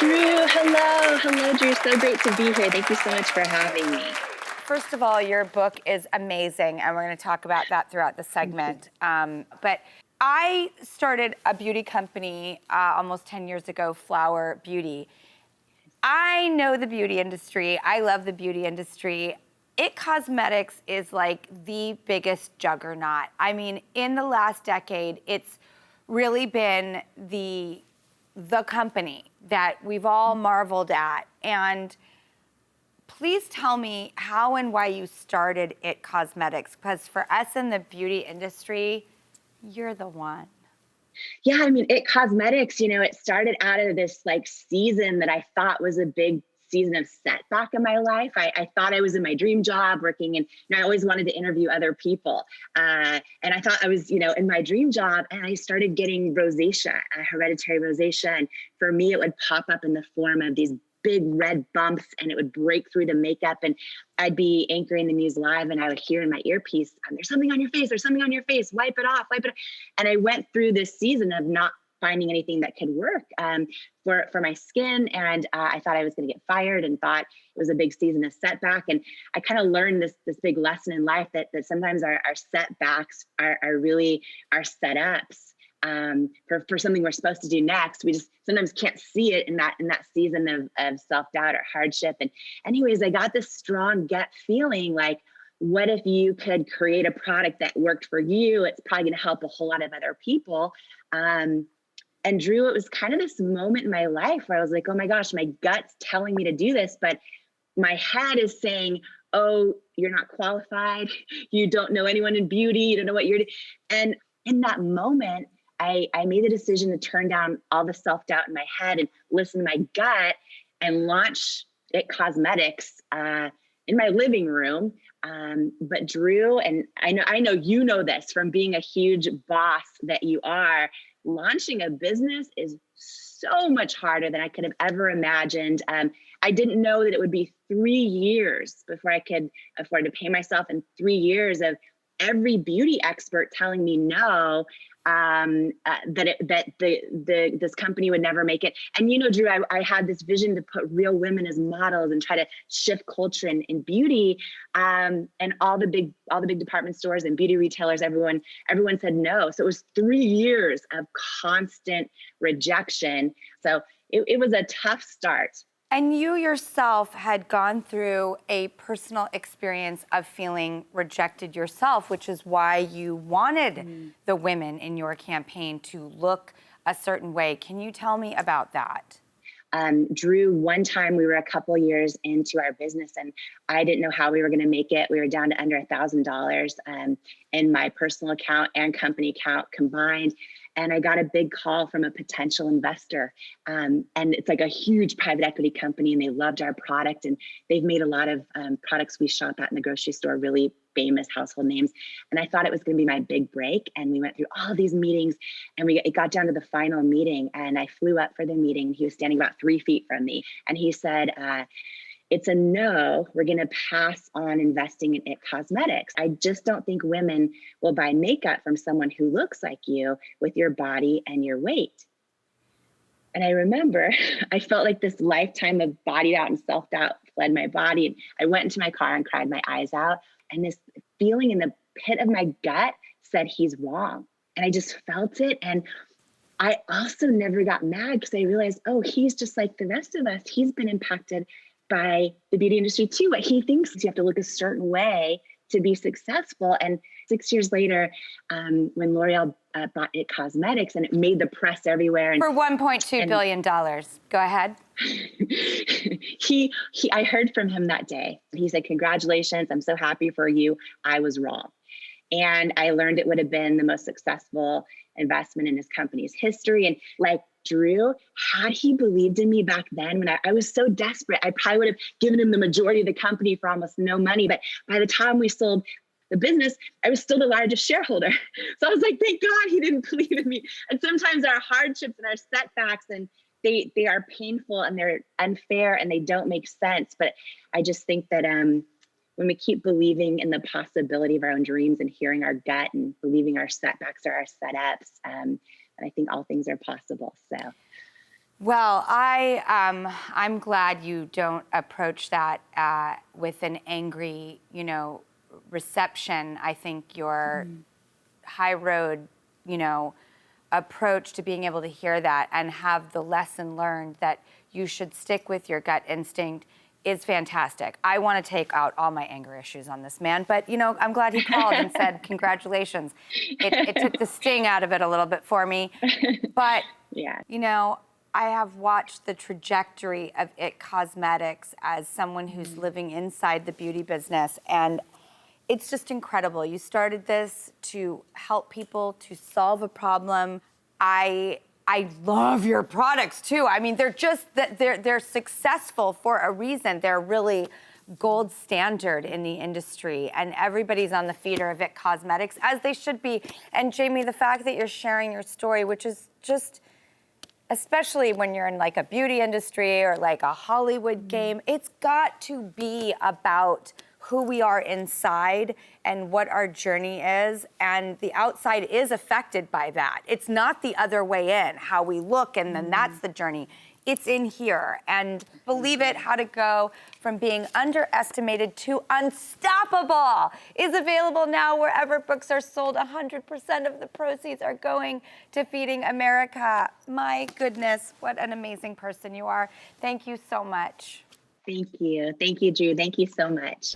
Drew, hello. Hello, Drew. So great to be here. Thank you so much for having me. First of all, your book is amazing, and we're going to talk about that throughout the segment. But I started a beauty company almost 10 years ago, Flower Beauty. I know the beauty industry. I love the beauty industry. It Cosmetics is like the biggest juggernaut. I mean, in the last decade, it's really been the company that we've all marveled at. And please tell me how and why you started It Cosmetics, because for us in the beauty industry, you're the one. Yeah, I mean, It Cosmetics, it started out of this like season that I thought was a big season of setback in my life. I thought I was in my dream job working, and I always wanted to interview other people. And I thought I was, in my dream job, and I started getting rosacea, hereditary rosacea. And for me, it would pop up in the form of these big red bumps, and it would break through the makeup. And I'd be anchoring the news live, and I would hear in my earpiece, there's something on your face, there's something on your face, wipe it off, wipe it off. And I went through this season of not finding anything that could work for my skin. And I thought I was going to get fired, and thought it was a big season of setback. And I kind of learned this big lesson in life that sometimes our setbacks are really our setups for something we're supposed to do next. We just sometimes can't see it in that season of self-doubt or hardship. And anyways, I got this strong gut feeling like, what if you could create a product that worked for you? It's probably going to help a whole lot of other people. And Drew, it was kind of this moment in my life where I was like, oh my gosh, my gut's telling me to do this, but my head is saying, oh, you're not qualified. You don't know anyone in beauty. You don't know what you're doing. And in that moment, I made the decision to turn down all the self-doubt in my head and listen to my gut and launch It Cosmetics in my living room. But Drew, and I know you know this from being a huge boss that you are, launching a business is so much harder than I could have ever imagined. I didn't know that it would be 3 years before I could afford to pay myself, and 3 years of every beauty expert telling me no, that this company would never make it. And Drew, I had this vision to put real women as models and try to shift culture in beauty. And all the big department stores and beauty retailers, everyone said no. So it was 3 years of constant rejection. So it was a tough start. And you yourself had gone through a personal experience of feeling rejected yourself, which is why you wanted the women in your campaign to look a certain way. Can you tell me about that? Drew, one time we were a couple years into our business, and I didn't know how we were going to make it. We were down to under $1,000 in my personal account and company account combined. And I got a big call from a potential investor. And it's like a huge private equity company, and they loved our product. And they've made a lot of products we shop at in the grocery store, really famous household names. And I thought it was going to be my big break. And we went through all these meetings, and it got down to the final meeting. And I flew up for the meeting. He was standing about 3 feet from me. And he said, it's a no, we're going to pass on investing in It Cosmetics. I just don't think women will buy makeup from someone who looks like you with your body and your weight. And I remember I felt like this lifetime of body doubt and self-doubt fled my body. And I went into my car and cried my eyes out. And this feeling in the pit of my gut said, he's wrong. And I just felt it. And I also never got mad, because I realized, oh, he's just like the rest of us. He's been impacted by the beauty industry too. What he thinks is you have to look a certain way to be successful. And 6 years later, when L'Oreal bought It Cosmetics, and it made the press everywhere. And for $1.2 billion. Go ahead. I heard from him that day. He said, congratulations, I'm so happy for you. I was wrong. And I learned it would have been the most successful investment in his company's history. And like Drew, had he believed in me back then, when I was so desperate, I probably would have given him the majority of the company for almost no money. But by the time we sold the business, I was still the largest shareholder. So I was like, thank God he didn't believe in me. And sometimes our hardships and our setbacks, and they are painful and they're unfair and they don't make sense. But I just think that when we keep believing in the possibility of our own dreams and hearing our gut and believing our setbacks are our setups, and I think all things are possible. So Well, I'm glad you don't approach that with an angry, reception. I think your high road, approach to being able to hear that and have the lesson learned that you should stick with your gut instinct is fantastic. I want to take out all my anger issues on this man, but I'm glad he called and said congratulations. It took the sting out of it a little bit for me, but Yeah. I have watched the trajectory of IT Cosmetics as someone who's living inside the beauty business, and it's just incredible. You started this to help people, to solve a problem. I love your products too. I mean, they're successful for a reason. They're really gold standard in the industry, and everybody's on the feeder of IT Cosmetics, as they should be. And Jamie, the fact that you're sharing your story, which is just, especially when you're in like a beauty industry or like a Hollywood game, it's got to be about who we are inside and what our journey is. And the outside is affected by that. It's not the other way in, how we look, and then that's the journey. It's in here. And believe it, How to Go from Being Underestimated to Unstoppable is available now wherever books are sold. 100% of the proceeds are going to Feeding America. My goodness, what an amazing person you are. Thank you so much. Thank you. Thank you, Drew. Thank you so much.